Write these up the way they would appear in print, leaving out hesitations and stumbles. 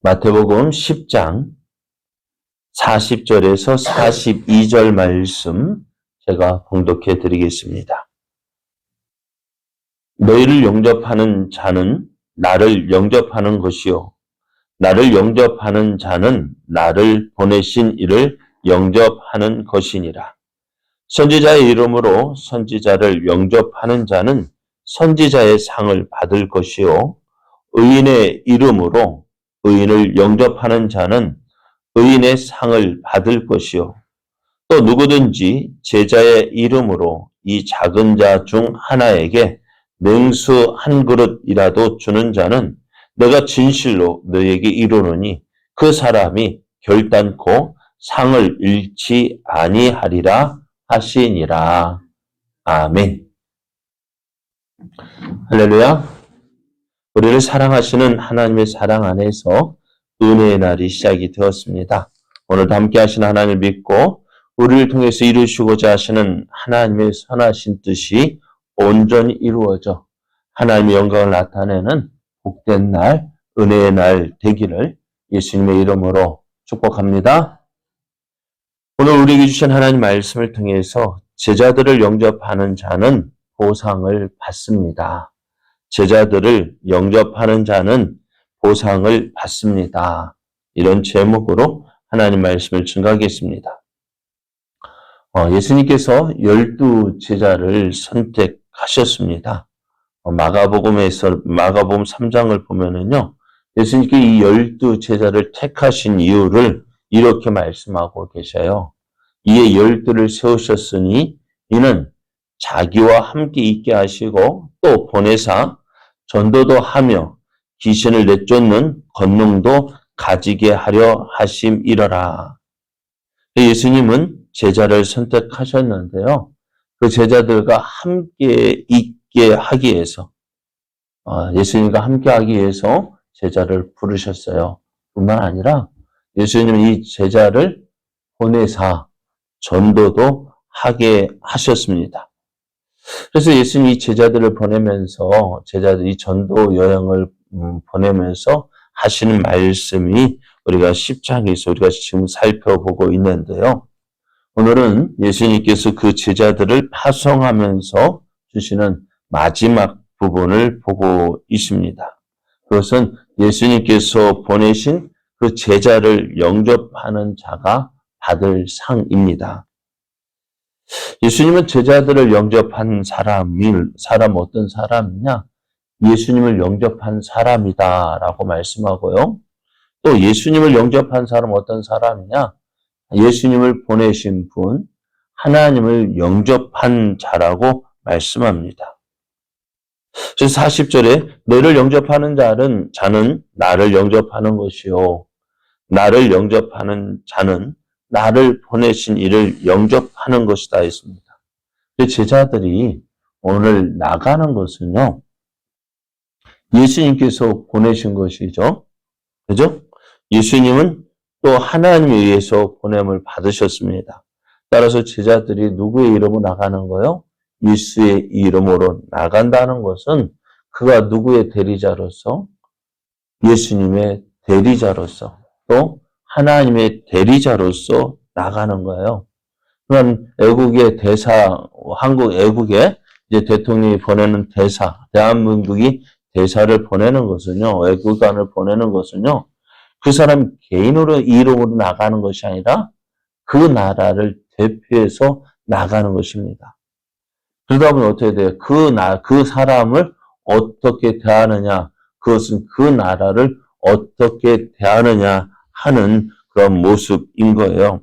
마태복음 10장 40절에서 42절 말씀 제가 봉독해 드리겠습니다. 너희를 영접하는 자는 나를 영접하는 것이요 나를 영접하는 자는 나를 보내신 이를 영접하는 것이니라. 선지자의 이름으로 선지자를 영접하는 자는 선지자의 상을 받을 것이요 의인의 이름으로 의인을 영접하는 자는 의인의 상을 받을 것이요 또 누구든지 제자의 이름으로 이 작은 자 중 하나에게 냉수 한 그릇이라도 주는 자는 내가 진실로 너에게 이르노니 그 사람이 결단코 상을 잃지 아니하리라 하시니라. 아멘. 할렐루야. 우리를 사랑하시는 하나님의 사랑 안에서 은혜의 날이 시작이 되었습니다. 오늘도 함께 하시는 하나님을 믿고 우리를 통해서 이루시고자 하시는 하나님의 선하신 뜻이 온전히 이루어져 하나님의 영광을 나타내는 복된 날, 은혜의 날 되기를 예수님의 이름으로 축복합니다. 오늘 우리에게 주신 하나님 말씀을 통해서 제자들을 영접하는 자는 보상을 받습니다. 제자들을 영접하는 자는 보상을 받습니다. 이런 제목으로 하나님 말씀을 증거하겠습니다. 예수님께서 12 제자를 선택하셨습니다. 마가복음 3장을 보면은요, 예수님께 이 12 제자를 택하신 이유를 이렇게 말씀하고 계셔요. 이에 12를 세우셨으니 이는 자기와 함께 있게 하시고 또 보내사 전도도 하며 귀신을 내쫓는 권능도 가지게 하려 하심이러라. 예수님은 제자를 선택하셨는데요. 그 제자들과 함께 있게 하기 위해서 예수님과 함께 하기 위해서 제자를 부르셨어요. 뿐만 아니라 예수님은 이 제자를 보내사 전도도 하게 하셨습니다. 그래서 예수님이 이 제자들을 보내면서 제자들이 전도 여행을 보내면서 하시는 말씀이 우리가 10장에서 우리가 지금 살펴보고 있는데요. 오늘은 예수님께서 그 제자들을 파송하면서 주시는 마지막 부분을 보고 있습니다. 그것은 예수님께서 보내신 그 제자를 영접하는 자가 받을 상입니다. 예수님은 제자들을 영접한 사람 어떤 사람이냐? 예수님을 영접한 사람이다라고 말씀하고요. 또 예수님을 영접한 사람 어떤 사람이냐? 예수님을 보내신 분, 하나님을 영접한 자라고 말씀합니다. 그래서 40절에 너를 영접하는 자는 나를 영접하는 것이요. 나를 영접하는 자는 나를 보내신 이를 영접하는 것이다 했습니다. 제자들이 오늘 나가는 것은요, 예수님께서 보내신 것이죠. 그죠? 예수님은 또 하나님에 의해서 보냄을 받으셨습니다. 따라서 제자들이 누구의 이름으로 나가는 거요? 예수의 이름으로 나간다는 것은 그가 누구의 대리자로서? 예수님의 대리자로서 또 하나님의 대리자로서 나가는 거예요. 그럼 애국의 대사, 애국의 이제 대통령이 보내는 대사, 대한민국이 대사를 보내는 것은요, 애국관을 보내는 것은요, 그 사람 개인으로 이름으로 나가는 것이 아니라 그 나라를 대표해서 나가는 것입니다. 그러다 보면 어떻게 돼요? 그 사람을 어떻게 대하느냐, 그것은 그 나라를 어떻게 대하느냐 하는 그런 모습인 거예요.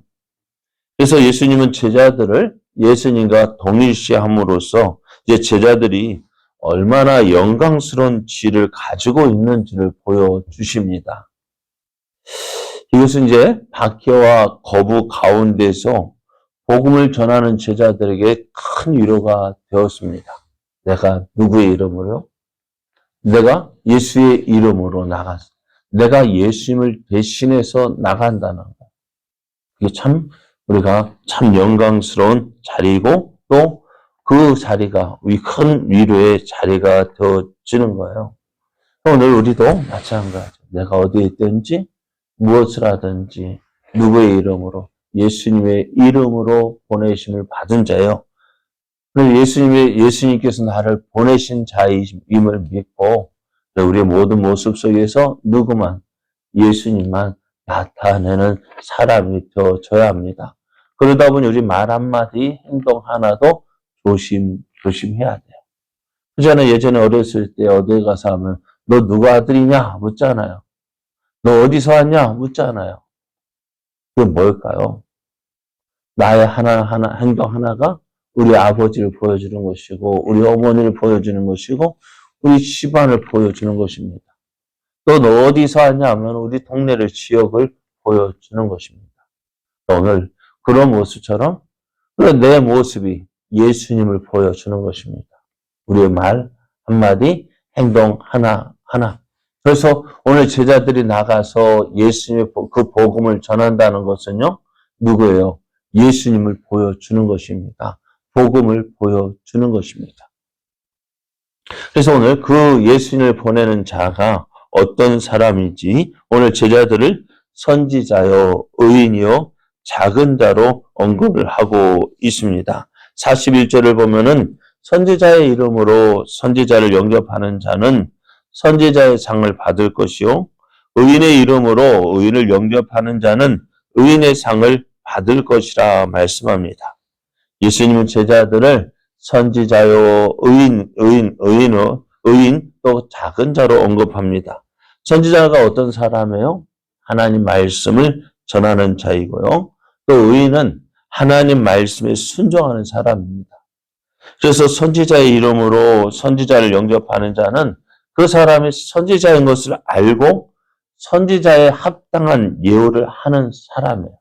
그래서 예수님은 제자들을 예수님과 동일시함으로써 이제 제자들이 얼마나 영광스러운 지를 가지고 있는지를 보여주십니다. 이것은 이제 박해와 거부 가운데서 복음을 전하는 제자들에게 큰 위로가 되었습니다. 내가 누구의 이름으로요? 내가 예수의 이름으로 나갔어. 내가 예수님을 대신해서 나간다는 거. 이게 우리가 참 영광스러운 자리이고 또 그 자리가 큰 위로의 자리가 되어지는 거예요. 오늘 우리도 마찬가지죠. 내가 어디에 있든지 무엇을 하든지 누구의 이름으로? 예수님의 이름으로 보내심을 받은 자예요. 예수님께서 나를 보내신 자임을 믿고 우리의 모든 모습 속에서 누구만 예수님만 나타내는 사람이 되어져야 합니다. 그러다 보니 우리 말 한마디, 행동 하나도 조심해야 돼요. 그잖아요. 예전에 어렸을 때 어디 가서 하면 너 누구 아들이냐? 묻잖아요. 너 어디서 왔냐? 묻잖아요. 그게 뭘까요? 나의 행동 하나가 우리 아버지를 보여주는 것이고, 우리 어머니를 보여주는 것이고, 우리 집안을 보여주는 것입니다. 또 너 어디서 왔냐 하면 우리 동네를, 지역을 보여주는 것입니다. 오늘 그런 모습처럼 내 모습이 예수님을 보여주는 것입니다. 우리의 말 한마디, 행동 하나. 그래서 오늘 제자들이 나가서 예수님의 그 복음을 전한다는 것은요, 누구예요? 예수님을 보여주는 것입니다. 복음을 보여주는 것입니다. 그래서 오늘 그 예수님을 보내는 자가 어떤 사람인지 오늘 제자들을 선지자요, 의인이요, 작은 자로 언급을 하고 있습니다. 41절을 보면은 선지자의 이름으로 선지자를 영접하는 자는 선지자의 상을 받을 것이요, 의인의 이름으로 의인을 영접하는 자는 의인의 상을 받을 것이라 말씀합니다. 예수님은 제자들을 선지자요, 의인, 또 작은 자로 언급합니다. 선지자가 어떤 사람이에요? 하나님 말씀을 전하는 자이고요. 또 의인은 하나님 말씀에 순종하는 사람입니다. 그래서 선지자의 이름으로 선지자를 영접하는 자는 그 사람이 선지자인 것을 알고 선지자에 합당한 예우를 하는 사람이에요.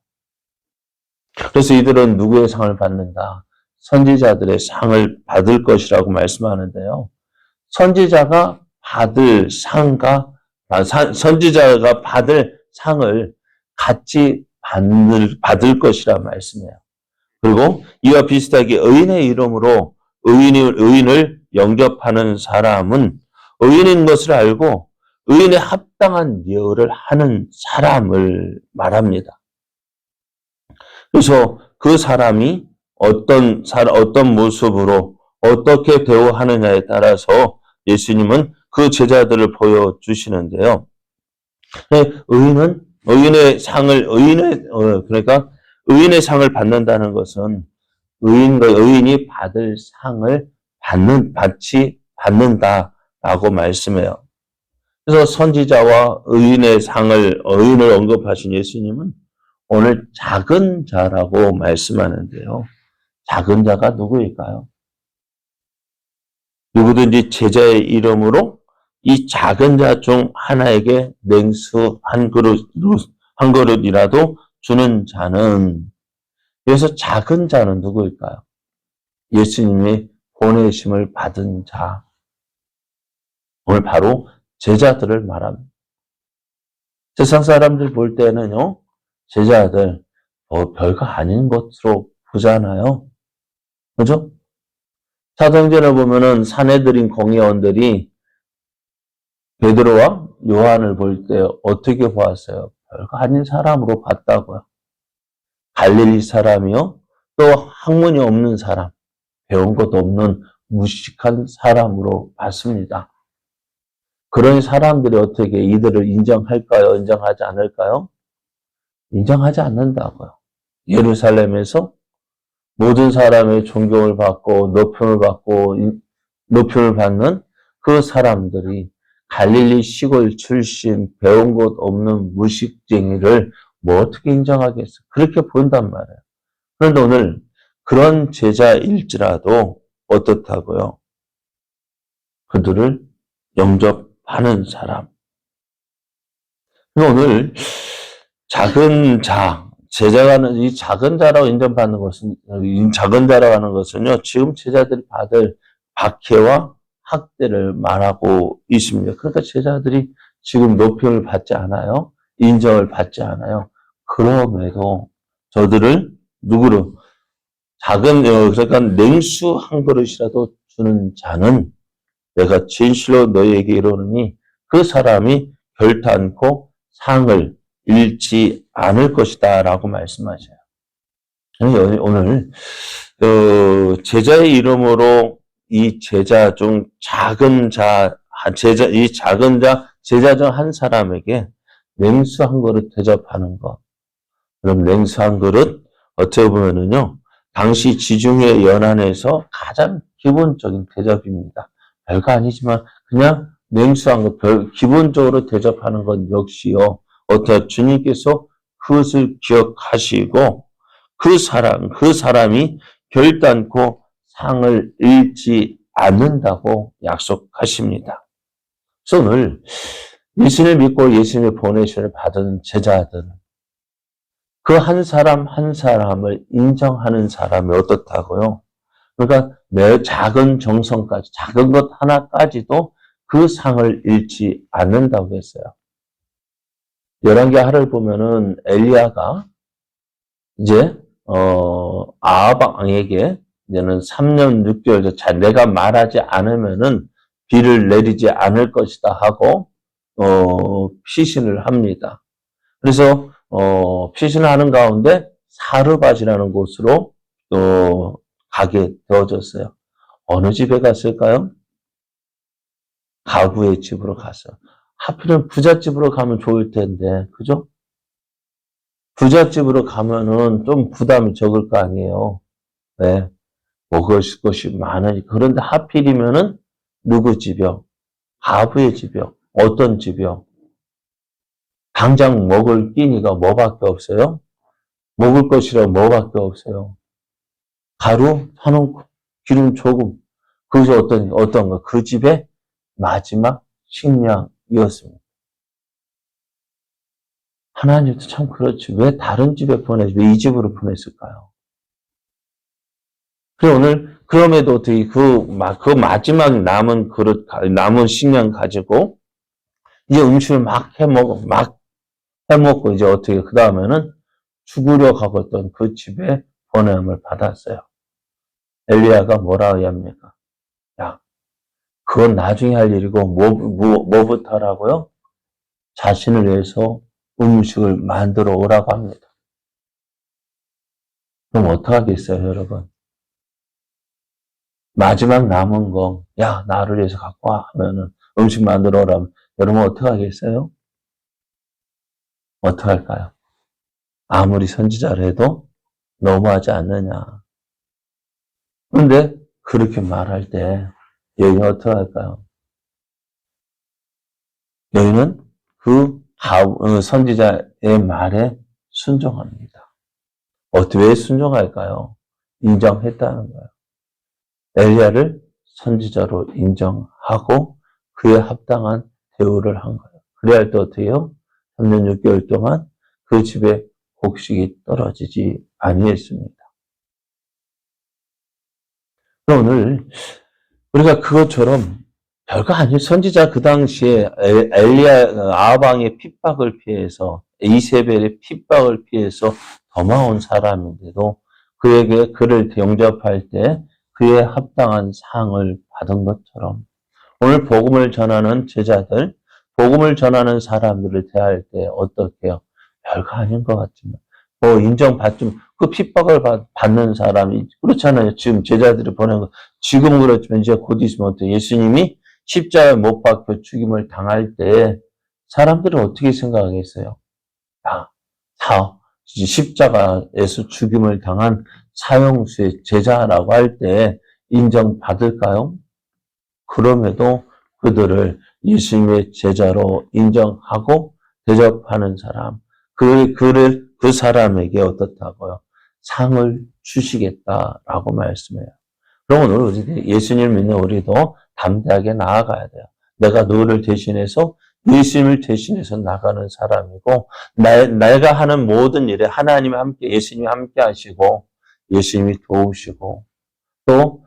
그래서 이들은 누구의 상을 받는다? 선지자들의 상을 받을 것이라고 말씀하는데요. 선지자가 받을 상을 같이 받을 것이라 말씀해요. 그리고 이와 비슷하게 의인의 이름으로 의인을 영접하는 사람은 의인인 것을 알고 의인에 합당한 예우를 하는 사람을 말합니다. 그래서 그 사람이 어떤 모습으로 어떻게 대우하느냐에 따라서 예수님은 그 제자들을 보여주시는데요. 의인의 상을 받는다는 것은 의인이 받을 상을 받는다라고 말씀해요. 그래서 선지자와 의인을 언급하신 예수님은 오늘 작은 자라고 말씀하는데요. 작은 자가 누구일까요? 누구든지 제자의 이름으로 이 작은 자 중 하나에게 냉수 한 그릇이라도 주는 자는, 그래서 작은 자는 누구일까요? 예수님의 보내심을 받은 자. 오늘 바로 제자들을 말합니다. 세상 사람들 볼 때는요, 제자들 별거 아닌 것으로 보잖아요. 그죠? 사도행전을 보면은 사내들인 공회원들이 베드로와 요한을 볼 때 어떻게 보았어요? 별거 아닌 사람으로 봤다고요. 갈릴리 사람이요, 또 학문이 없는 사람, 배운 것도 없는 무식한 사람으로 봤습니다. 그런 사람들이 어떻게 이들을 인정할까요? 인정하지 않을까요? 인정하지 않는다고요. 예루살렘에서 모든 사람의 존경을 받고 높임을 받는 그 사람들이 갈릴리 시골 출신 배운 것 없는 무식쟁이를 어떻게 인정하겠어? 그렇게 본단 말이에요. 그런데 오늘 그런 제자일지라도 어떻다고요? 그들을 영접하는 사람. 오늘 작은 자, 제자가 이 작은 자라고 인정받는 것은, 작은 자라고 하는 것은요, 지금 제자들이 받을 박해와 학대를 말하고 있습니다. 그러니까 제자들이 지금 높임을 받지 않아요. 인정을 받지 않아요. 그럼에도 저들을 누구로? 그러니까 냉수 한 그릇이라도 주는 자는 내가 진실로 너희에게 이르노니 그 사람이 결탄코 상을 잃지 않을 것이다 라고 말씀하셔요. 오늘 제자의 이름으로 이 제자 중 제자 중 한 사람에게 냉수 한 그릇 대접하는 것. 그럼 냉수 한 그릇 어떻게 보면은요, 당시 지중해 연안에서 가장 기본적인 대접입니다. 별거 아니지만 그냥 냉수 한 그릇 기본적으로 대접하는 것 역시요, 어떠 주님께서 그것을 기억하시고 그 사람이 결단코 상을 잃지 않는다고 약속하십니다. 그래서 오늘 예수님을 믿고 예수님의 보내심을 받은 제자들은 그 한 사람 한 사람을 인정하는 사람이 어떻다고요? 그러니까 내 작은 정성까지, 작은 것 하나까지도 그 상을 잃지 않는다고 했어요. 열왕기 하를 보면은 엘리야가 이제 아합 왕에게 이제는 3년 6개월 내가 말하지 않으면은 비를 내리지 않을 것이다 하고 피신을 합니다. 그래서 피신을 하는 가운데 사르밧이라는 곳으로 가게 되어졌어요. 어느 집에 갔을까요? 가구의 집으로 갔어요. 하필은 부잣집으로 가면 좋을 텐데, 그죠? 부잣집으로 가면은 좀 부담이 적을 거 아니에요. 네. 먹을 것이 많으니까. 그런데 하필이면은 누구 집이요? 가부의 집이요. 어떤 집이요? 당장 먹을 끼니가 뭐밖에 없어요? 먹을 것이라 뭐밖에 없어요? 가루, 한옥, 기름 조금. 그것이 어떤가? 그 집의 마지막 식량이었습니다. 하나님도 참 그렇지. 왜 다른 집에 보내지? 왜 이 집으로 보냈을까요? 그래, 오늘, 그럼에도 어떻게 그 마지막 남은 그릇, 남은 식량 가지고, 이제 음식을 막 해먹고, 이제 어떻게, 그 다음에는 죽으려 가고 있던 그 집에 보냄을 받았어요. 엘리야가 뭐라 합니까? 야, 그건 나중에 할 일이고, 뭐부터 하라고요? 자신을 위해서 음식을 만들어 오라고 합니다. 그럼 어떡하겠어요, 여러분? 마지막 남은 거, 야, 나를 위해서 갖고 와 하면은 음식 만들어 오라면 여러분 어떡하겠어요? 어떡할까요? 아무리 선지자를 해도 너무하지 않느냐. 그런데 그렇게 말할 때 여인은 어떡할까요? 여인은 그 선지자의 말에 순종합니다. 왜 순종할까요? 인정했다는 거예요. 엘리야를 선지자로 인정하고 그에 합당한 대우를 한 거예요. 그래야 할 때 어떻게 해요? 3년 6개월 동안 그 집에 곡식이 떨어지지 아니했습니다. 오늘 우리가 그것처럼 별거 아니에요. 선지자 그 당시에 아합 왕의 핍박을 피해서 이세벨의 핍박을 피해서 도망온 사람인데도 그에게 그를 영접할 때 그에 합당한 상을 받은 것처럼 오늘 복음을 전하는 제자들, 복음을 전하는 사람들을 대할 때 어떻게 해요? 별거 아닌 것 같지만 인정받지만 그 핍박을 받는 사람이 그렇잖아요. 지금 제자들이 보낸 거 지금 그렇지만 이제 곧 있으면 어때요? 예수님이 십자가에 못 박혀 죽임을 당할 때 사람들은 어떻게 생각하겠어요? 십자가에서 죽임을 당한 사형수의 제자라고 할 때 인정받을까요? 그럼에도 그들을 예수님의 제자로 인정하고 대접하는 사람, 그 사람에게 어떻다고요? 상을 주시겠다라고 말씀해요. 그럼 오늘 우리 예수님을 믿는 우리도 담대하게 나아가야 돼요. 내가 너를 대신해서 예수님을 대신해서 나가는 사람이고 내가 하는 모든 일에 하나님이 함께 예수님이 함께 하시고 예수님이 도우시고 또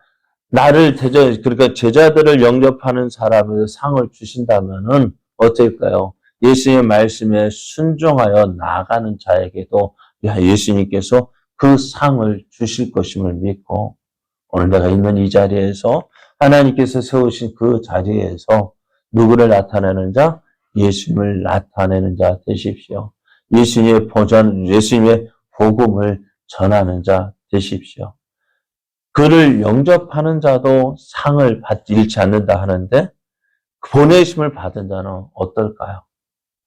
나를 그러니까 제자들을 영접하는 사람에게 상을 주신다면은 어떨까요? 예수님의 말씀에 순종하여 나아가는 자에게도 예수님께서 그 상을 주실 것임을 믿고 오늘 내가 있는 이 자리에서 하나님께서 세우신 그 자리에서 누구를 나타내는 자? 예수님을 나타내는 자 되십시오. 예수님의 복음을 전하는 자 되십시오. 그를 영접하는 자도 상을 잃지 않는다 하는데 보내심을 받은 자는 어떨까요?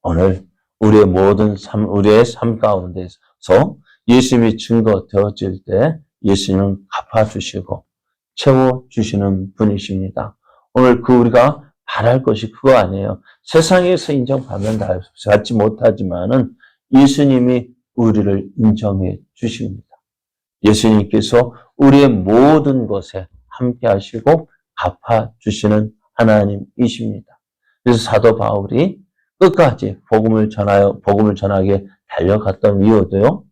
오늘 우리의 삶 가운데서 예수님이 증거되어질 때 예수님은 갚아주시고 채워주시는 분이십니다. 오늘 우리가 바랄 것이 그거 아니에요. 세상에서 받지 못하지만은 예수님이 우리를 인정해 주십니다. 예수님께서 우리의 모든 것에 함께 하시고 갚아주시는 하나님이십니다. 그래서 사도 바울이 끝까지 복음을 전하게 달려갔던 이유도요.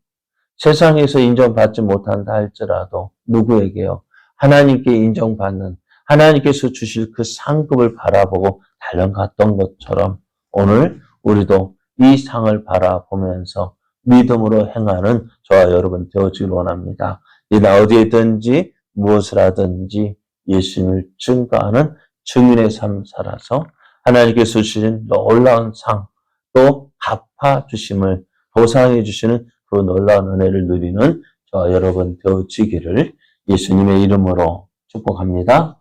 세상에서 인정받지 못한다 할지라도 누구에게요? 하나님께 인정받는 하나님께서 주실 그 상급을 바라보고 달려갔던 것처럼 오늘 우리도 이 상을 바라보면서 믿음으로 행하는 저와 여러분 되어지길 원합니다. 나 어디에 있든지 무엇을 하든지 예수님을 증거하는 증인의 삶 살아서 하나님께서 주신 놀라운 상, 또 갚아주심을 보상해 주시는 그 놀라운 은혜를 누리는 저와 여러분 되어지기를 예수님의 이름으로 축복합니다.